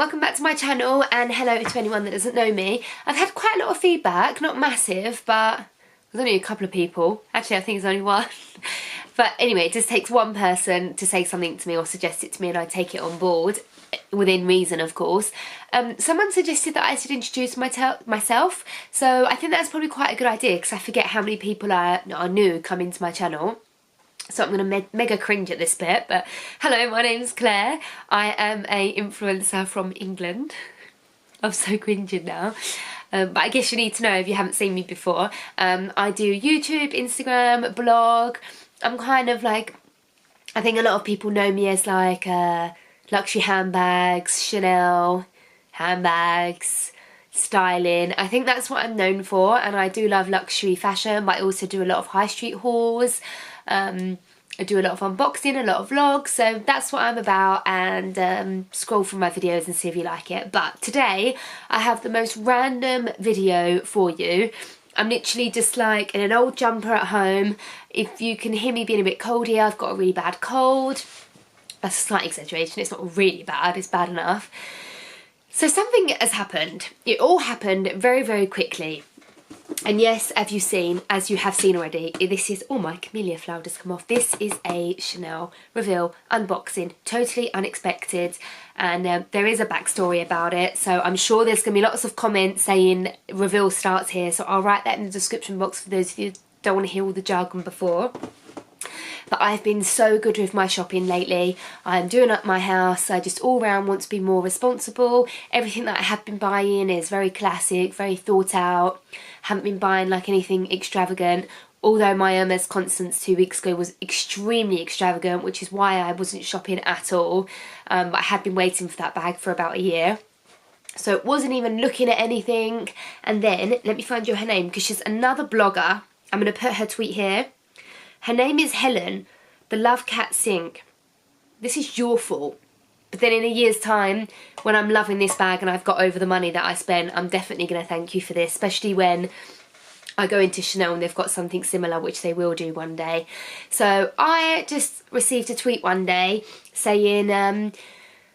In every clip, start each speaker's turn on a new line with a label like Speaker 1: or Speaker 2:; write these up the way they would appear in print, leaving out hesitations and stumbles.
Speaker 1: welcome back to my channel, and hello to anyone that doesn't know me. I've had quite a lot of feedback, not massive, but there's only a couple of people. Actually, I think it's only one. But anyway, it just takes one person to say something to me or suggest it to me, and I take it on board, within reason, of course. Someone suggested that I should introduce myself, so I think that's probably quite a good idea, because I forget how many people are new come into my channel. So I'm going to mega cringe at this bit, but hello, my name's Claire. I am a influencer from England. I'm so cringing now. But I guess you need to know if you haven't seen me before. I do YouTube, Instagram, blog. I'm kind of like, I think a lot of people know me as like luxury handbags, Chanel handbags, styling. I think that's what I'm known for, and I do love luxury fashion, but I also do a lot of high street hauls. I do a lot of unboxing, a lot of vlogs, so that's what I'm about, and scroll through my videos and see if you like it. But today I have the most random video for you. I'm literally just like in an old jumper at home. If you can hear me being a bit cold here, I've got a really bad cold. That's a slight exaggeration, it's not really bad, it's bad enough. So something has happened. It all happened very, very quickly. And yes, as you have seen already, this is, oh, my camellia flower just come off. This is a Chanel reveal unboxing, totally unexpected, and there is a backstory about it, so I'm sure there's going to be lots of comments saying reveal starts here, so I'll write that in the description box for those of you who don't want to hear all the jargon before. But I've been so good with my shopping lately. I'm doing up my house. I just all round want to be more responsible. Everything that I have been buying is very classic, very thought out. Haven't been buying like anything extravagant. Although my Hermes Constance 2 weeks ago was extremely extravagant, which is why I wasn't shopping at all. But I had been waiting for that bag for about a year. So it wasn't even looking at anything. And then, let me find you her name, because she's another blogger. I'm going to put her tweet here. Her name is Helen, the Love Cat Sink. This is your fault. But then in a year's time, when I'm loving this bag and I've got over the money that I spent, I'm definitely going to thank you for this, especially when I go into Chanel and they've got something similar, which they will do one day. So I just received a tweet one day saying,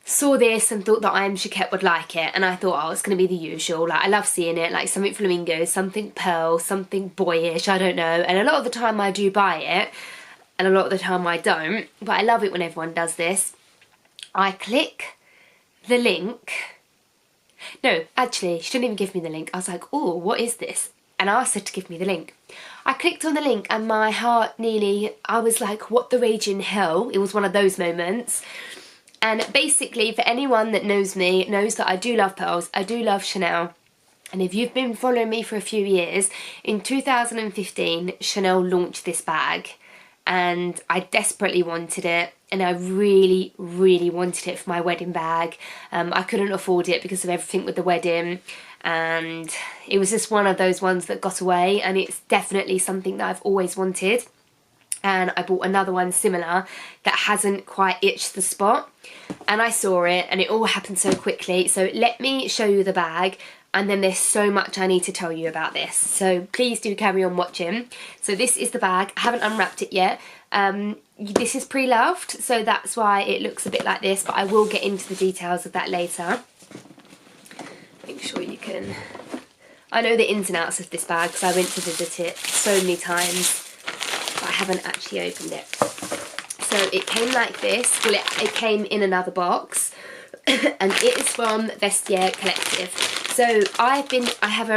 Speaker 1: saw this and thought that I Am Chouquette would like it, and I thought, oh, it's going to be the usual. Like, I love seeing it, like something flamingo, something pearl, something boyish, I don't know, and a lot of the time I do buy it, and a lot of the time I don't, but I love it when everyone does this. I click the link. No, actually, she didn't even give me the link. I was like, oh, what is this? And I asked her to give me the link. I clicked on the link and my heart nearly, I was like, what the rage in hell? It was one of those moments. And basically, for anyone that knows me, knows that I do love pearls, I do love Chanel. And if you've been following me for a few years, in 2015, Chanel launched this bag. And I desperately wanted it. And I really, really wanted it for my wedding bag. I couldn't afford it because of everything with the wedding. And it was just one of those ones that got away. And it's definitely something that I've always wanted. And I bought another one similar that hasn't quite itched the spot, and I saw it and it all happened so quickly. So let me show you the bag, and then there's so much I need to tell you about this, so please do carry on watching. So this is the bag. I haven't unwrapped it yet. This is pre-loved, so that's why it looks a bit like this, but I will get into the details of that later. Make sure you can, I know the ins and outs of this bag because I went to visit it so many times. I haven't actually opened it. So it came like this. Well, it came in another box, and it is from Vestiaire Collective. So I have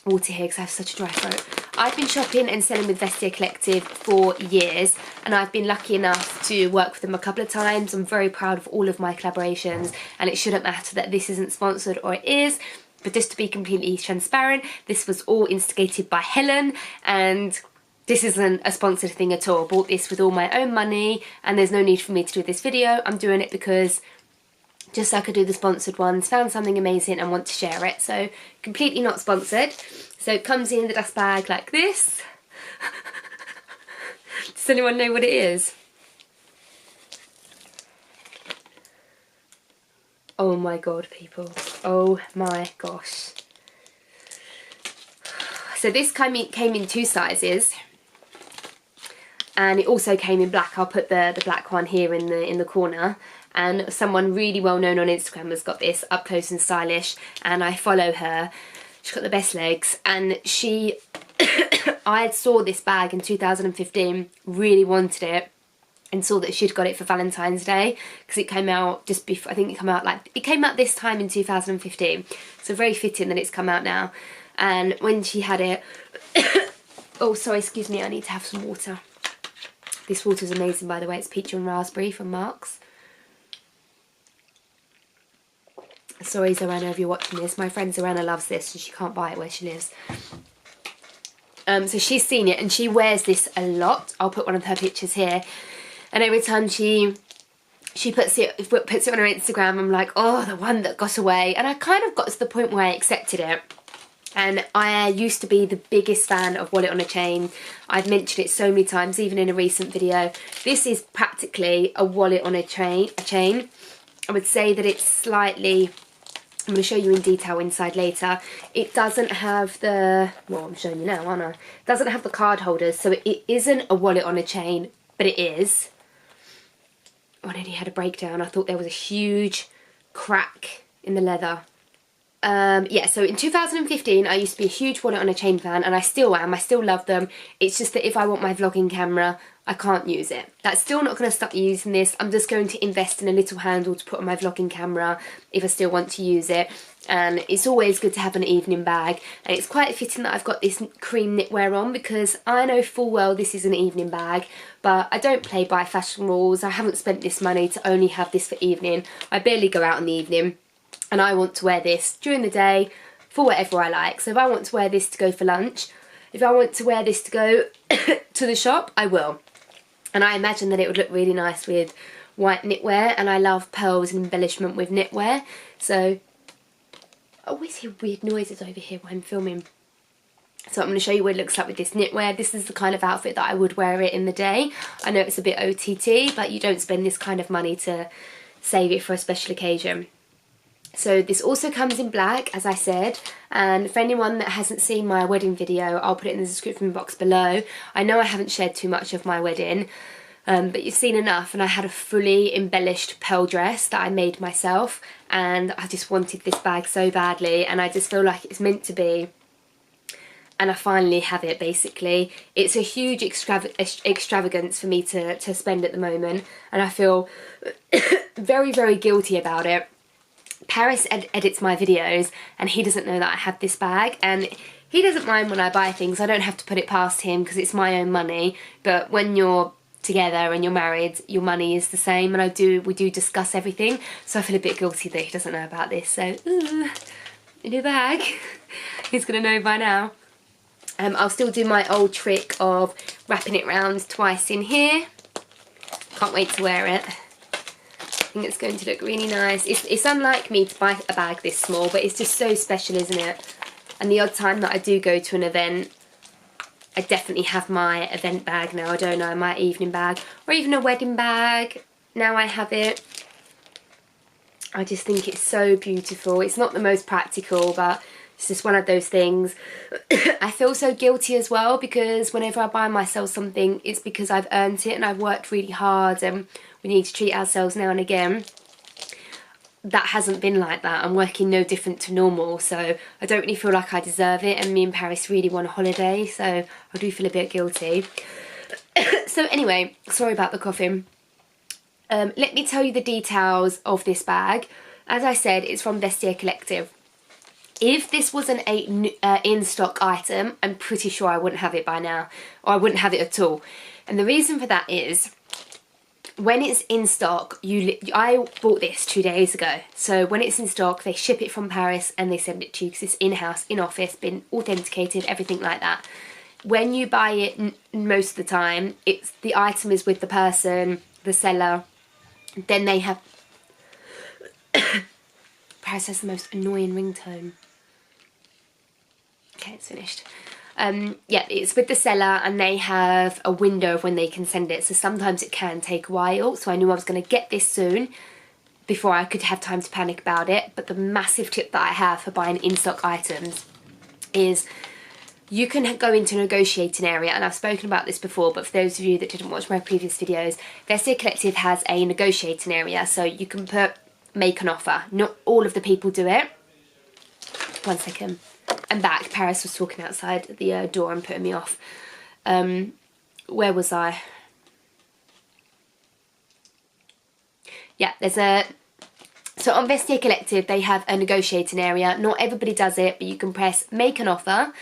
Speaker 1: water here because I have such a dry throat. I've been shopping and selling with Vestiaire Collective for years, and I've been lucky enough to work with them a couple of times. I'm very proud of all of my collaborations, and it shouldn't matter that this isn't sponsored, or it is. But just to be completely transparent, this was all instigated by Helen, and this isn't a sponsored thing at all. I bought this with all my own money, and there's no need for me to do this video. I'm doing it because just like I do the sponsored ones, found something amazing and want to share it. So completely not sponsored. So it comes in the dust bag like this. Does anyone know what it is? Oh my god, people. Oh my gosh. So this came in 2 sizes. And it also came in black. I'll put the black one here in the corner. and someone really well known on Instagram has got this, Up Close and Stylish, and I follow her. She's got the best legs, and she I saw this bag in 2015, really wanted it, and saw that she'd got it for Valentine's Day, because it came out just before, I think it came out this time in 2015, so very fitting that it's come out now. And when she had it, oh sorry, excuse me, I need to have some water. This water's amazing, by the way. It's peach and raspberry from Marks. Sorry Zoanna if you're watching this. My friend Zoanna loves this and she can't buy it where she lives. So she's seen it and she wears this a lot. I'll put one of her pictures here. And every time she puts it on her Instagram, I'm like, oh, the one that got away. And I kind of got to the point where I accepted it. And I used to be the biggest fan of wallet on a chain. I've mentioned it so many times, even in a recent video. This is practically a wallet on a chain. I would say that it's slightly, I'm going to show you in detail inside later. It doesn't have the, well, I'm showing you now, aren't I? It doesn't have the card holders, so it isn't a wallet on a chain, but it is. Oh, I nearly had a breakdown. I thought there was a huge crack in the leather. Yeah, so in 2015 I used to be a huge wallet on a chain fan, and I still am. I still love them. It's just that if I want my vlogging camera, I can't use it. That's still not going to stop me using this. I'm just going to invest in a little handle to put on my vlogging camera if I still want to use it. And it's always good to have an evening bag, and it's quite fitting that I've got this cream knitwear on, because I know full well this is an evening bag, but I don't play by fashion rules. I haven't spent this money to only have this for evening. I barely go out in the evening. And I want to wear this during the day for whatever I like. So if I want to wear this to go for lunch, if I want to wear this to go to the shop, I will. And I imagine that it would look really nice with white knitwear, and I love pearls and embellishment with knitwear. So, I always hear weird noises over here while I'm filming. So I'm going to show you what it looks like with this knitwear. This is the kind of outfit that I would wear it in the day. I know it's a bit OTT, but you don't spend this kind of money to save it for a special occasion. So this also comes in black, as I said, and for anyone that hasn't seen my wedding video, I'll put it in the description box below. I know I haven't shared too much of my wedding, but you've seen enough, and I had a fully embellished pearl dress that I made myself, and I just wanted this bag so badly, and I just feel like it's meant to be, and I finally have it, basically. It's a huge extravagance for me to spend at the moment, and I feel very, very guilty about it. Paris edits my videos, and he doesn't know that I have this bag, and he doesn't mind when I buy things. I don't have to put it past him because it's my own money, but when you're together and you're married, your money is the same, and we do discuss everything, so I feel a bit guilty that he doesn't know about this. So a new bag. He's gonna know by now. I'll still do my old trick of wrapping it round twice in here. Can't wait to wear it. I think it's going to look really nice. It's unlike me to buy a bag this small, but it's just so special, isn't it? And the odd time that I do go to an event, I definitely have my event bag now, don't I? My evening bag, or even a wedding bag. Now I have it. I just think it's so beautiful. It's not the most practical, but it's just one of those things. I feel so guilty as well, because whenever I buy myself something, it's because I've earned it and I've worked really hard, and we need to treat ourselves now and again. That hasn't been like that. I'm working no different to normal, so I don't really feel like I deserve it, and me and Paris really want a holiday, so I do feel a bit guilty. So anyway, sorry about the coughing. Let me tell you the details of this bag. As I said, it's from Vestiaire Collective. If this was an in-stock item, I'm pretty sure I wouldn't have it by now, or I wouldn't have it at all. And the reason for that is, when it's in stock, I bought this 2 days ago. So when it's in stock, they ship it from Paris and they send it to you because it's in-house, in-office, been authenticated, everything like that. When you buy it, most of the time, the item is with the person, the seller. Then they have... Paris has the most annoying ringtone. Okay, it's finished. Yeah, it's with the seller, and they have a window of when they can send it, so sometimes it can take a while. So I knew I was going to get this soon before I could have time to panic about it. But the massive tip that I have for buying in-stock items is you can go into negotiating area, and I've spoken about this before, but for those of you that didn't watch my previous videos, Vestiaire Collective has a negotiating area, so you can make an offer. Not all of the people do it. One second. I'm back. Paris was talking outside the door and putting me off. Where was I? Yeah, so on Vestiaire Collective, they have a negotiating area. Not everybody does it, but you can press make an offer,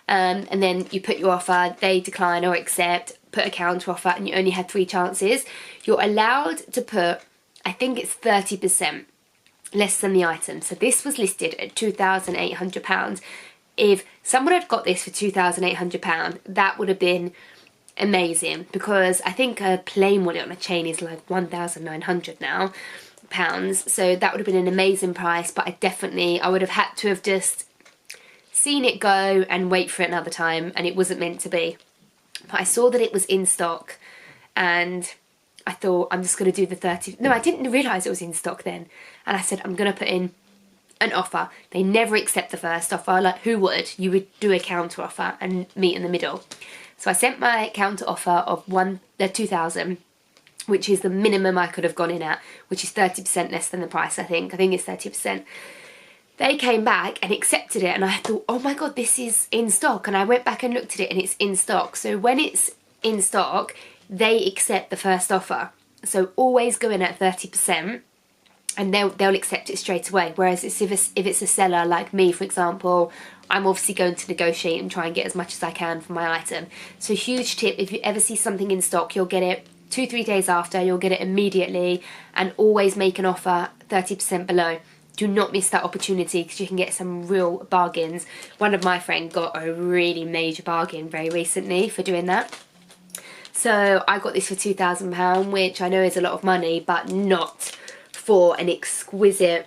Speaker 1: and then you put your offer, they decline or accept, put a counter offer, and you only have 3 chances. You're allowed to put, I think it's 30% less than the item. So this was listed at £2,800. If someone had got this for £2,800, that would have been amazing, because I think a plain wallet on a chain is like £1,900 now. So that would have been an amazing price, but I would have had to have just seen it go and wait for it another time, and it wasn't meant to be. But I saw that it was in stock, and I thought I'm just going to do the 30. No, I didn't realise it was in stock then, and I said I'm going to put in an offer. They never accept the first offer. Like, who would? You would do a counter offer and meet in the middle. So I sent my counter offer of 2,000, which is the minimum I could have gone in at, which is 30% less than the price, I think. I think it's 30%. They came back and accepted it, and I thought, oh my God, this is in stock. And I went back and looked at it, and it's in stock. So when it's in stock, they accept the first offer. So always go in at 30%, and they'll accept it straight away. Whereas if it's a seller like me, for example, I'm obviously going to negotiate and try and get as much as I can for my item. So huge tip, if you ever see something in stock, you'll get it 2-3 days after, you'll get it immediately, and always make an offer 30% below. Do not miss that opportunity, because you can get some real bargains. One of my friends got a really major bargain very recently for doing that. So I got this for £2,000, which I know is a lot of money, but not for an exquisite,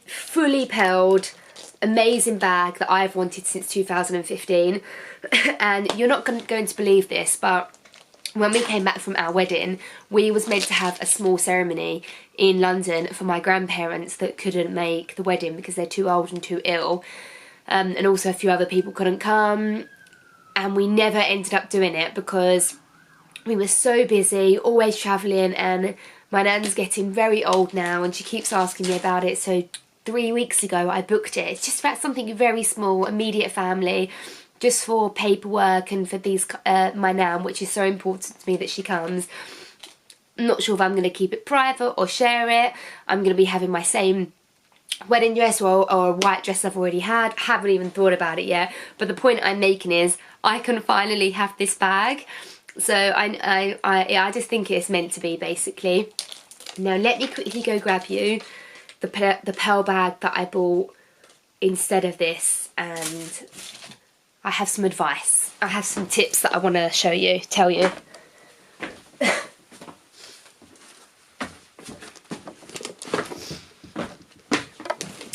Speaker 1: fully pearled, amazing bag that I've wanted since 2015. And you're not going to believe this, but when we came back from our wedding, we was meant to have a small ceremony in London for my grandparents that couldn't make the wedding because they're too old and too ill. And also a few other people couldn't come. And we never ended up doing it because we were so busy, always travelling, and my nan's getting very old now and she keeps asking me about it. So 3 weeks ago I booked it. It's just about something very small, immediate family, just for paperwork and for my nan, which is so important to me that she comes. I'm not sure if I'm going to keep it private or share it. I'm going to be having my same wedding dress or a white dress I've already had. Haven't even thought about it yet. But the point I'm making is I can finally have this bag. So I just think it's meant to be, basically. Now let me quickly go grab you the pearl bag that I bought instead of this, and I have some advice. I have some tips that I want to tell you.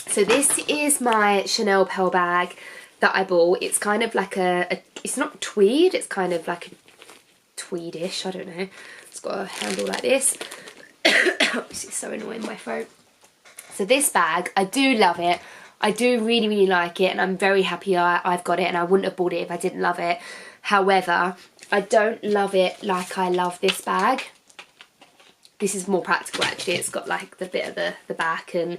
Speaker 1: So this is my Chanel pearl bag that I bought. It's kind of like it's not tweed, it's kind of like a tweedish, I don't know. It's got a handle like this. This is so annoying, my throat. So this bag, I do love it. I do really, really like it, and I'm very happy I've got it, and I wouldn't have bought it if I didn't love it. However, I don't love it like I love this bag. This is more practical, actually. It's got like the bit of the back, and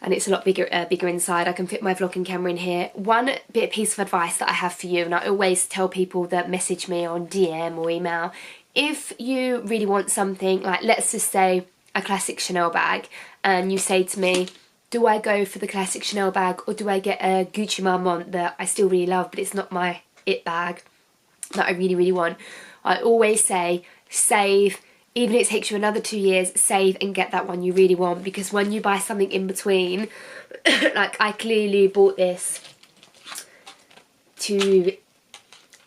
Speaker 1: it's a lot bigger inside. I can fit my vlogging camera in here. One piece of advice that I have for you, and I always tell people that message me on DM or email, if you really want something, like let's just say a classic Chanel bag, and you say to me, do I go for the classic Chanel bag or do I get a Gucci Marmont that I still really love but it's not my it bag that I really, really want? I always say save. Even if it takes you another 2 years, save and get that one you really want, because when you buy something in between, like I clearly bought this to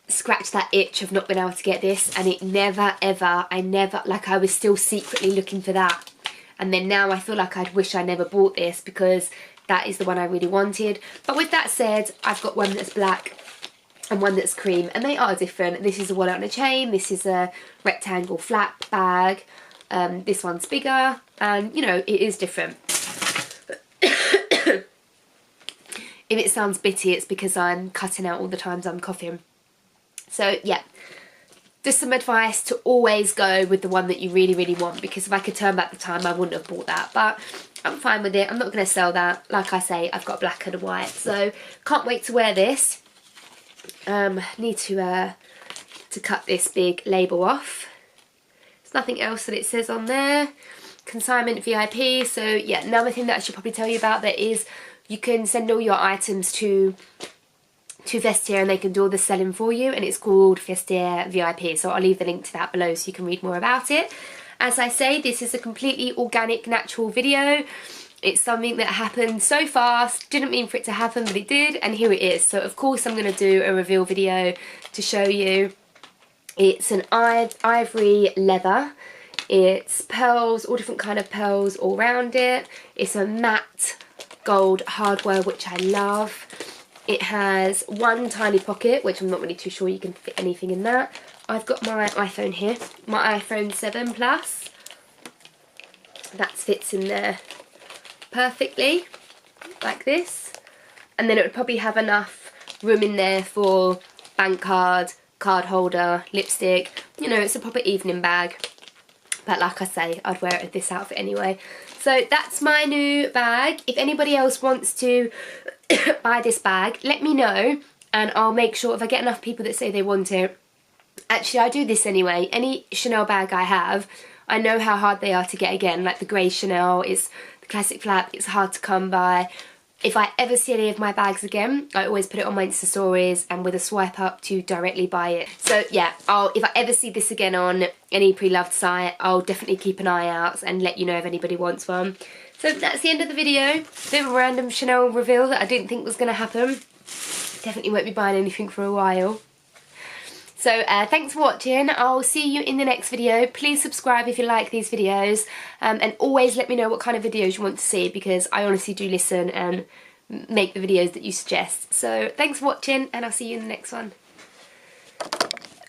Speaker 1: scratch that itch of not being able to get this, and it never ever, like I was still secretly looking for that. And then now I feel like I'd wish I never bought this because that is the one I really wanted. But with that said, I've got one that's black and one that's cream, and they are different. This is a wallet on a chain, this is a rectangle flap bag, this one's bigger, and you know, it is different. If it sounds bitty, it's because I'm cutting out all the times I'm coughing. So yeah, just some advice to always go with the one that you really, really want, because if I could turn back the time, I wouldn't have bought that. But I'm fine with it. I'm not going to sell that. Like I say, I've got black and a white, so can't wait to wear this. Need to cut this big label off. There's nothing else that it says on there. Consignment VIP. So yeah, another thing that I should probably tell you about that is you can send all your items to Vestiaire and they can do all the selling for you, and it's called Vestiaire VIP. So I'll leave the link to that below so you can read more about it. As I say, this is a completely organic, natural video. It's something that happened so fast, didn't mean for it to happen, but it did, and here it is. So of course I'm going to do a reveal video to show you. It's an ivory leather. It's pearls, all different kind of pearls all around it. It's a matte gold hardware, which I love. It has one tiny pocket, which I'm not really too sure you can fit anything in that. I've got my iPhone here, my iPhone 7 Plus. That fits in there perfectly, like this. And then it would probably have enough room in there for bank card, card holder, lipstick. You know, it's a proper evening bag. But like I say, I'd wear it with this outfit anyway. So that's my new bag. If anybody else wants to buy this bag, let me know, and I'll make sure, if I get enough people that say they want it. Actually, I do this anyway. Any Chanel bag I have, I know how hard they are to get again. Like the grey Chanel, is the classic flap, it's hard to come by. If I ever see any of my bags again, I always put it on my Insta stories and with a swipe up to directly buy it. So yeah, if I ever see this again on any pre-loved site, I'll definitely keep an eye out and let you know if anybody wants one. So that's the end of the video. Bit of a random Chanel reveal that I didn't think was going to happen. Definitely won't be buying anything for a while. So thanks for watching. I'll see you in the next video. Please subscribe if you like these videos, and always let me know what kind of videos you want to see, because I honestly do listen and make the videos that you suggest. So thanks for watching, and I'll see you in the next one.